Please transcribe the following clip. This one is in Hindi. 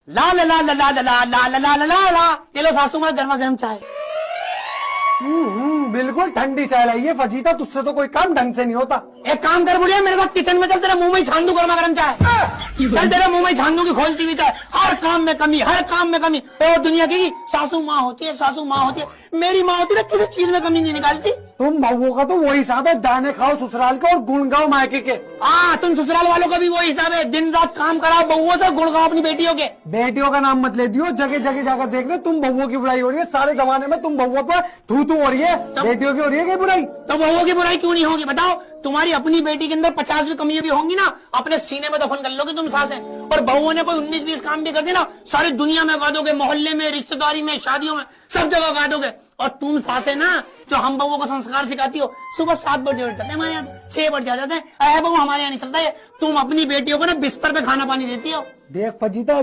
ला ला ला ला ला ला ला ला ला ला ला ला, ये लो सासू माँ गर्मा गर्म चाय। बिल्कुल ठंडी चाय लाइए फजीता, तुझसे तो कोई काम ढंग से नहीं होता। एक काम कर बुढ़िया, मेरे को किचन में चल, तेरे मुंह में ही छान दूं गर्मा गर्म चाय। चल तेरे मुंह में ही छान दूंगी खोलती हुई चाय। हर काम में कमी, हर काम में कमी। और दुनिया की सासू माँ होती है, सासू माँ होती है। मेरी माँ होती है, किसी चीज में कमी नहीं निकालती। तुम बहुओं का तो वही हिसाब है, दाने खाओ ससुराल के और गुण गाओ मायके के। हाँ, तुम ससुराल वालों का भी वही हिसाब है, दिन रात काम कराओ बहुओं से, गुण गाओ अपनी बेटियों के। बेटियों का नाम मत ले दियो, जगह जगह जाकर देख रहे तुम बहुओं की बुराई हो रही है। सारे जमाने में तुम बहुओं पर थू थू हो रही है, बेटियों की हो रही है क्या बुराई? तो बहुओं की बुराई क्यों नहीं होगी बताओ? तुम्हारी अपनी बेटी के अंदर 50 कमियां भी होंगी ना, अपने सीने में दफन कर लोगे तुम सासें। और बहुओं ने कोई 19-20 काम भी कर दिया ना, सारी दुनिया में गा दोगे, मोहल्ले में, रिश्तेदारी में, शादियों में, सब जगह गा दोगे। और तुम सासें ना, जो हम बहुओं को संस्कार सिखाती हो, सुबह 7 बजे उठ जाते हैं हमारे यहाँ, 6 बजे आ जाते हैं। बहू हमारे यहाँ नहीं चलता है। तुम अपनी बेटियों को ना बिस्तर पे खाना पानी देती हो। देख फजीता,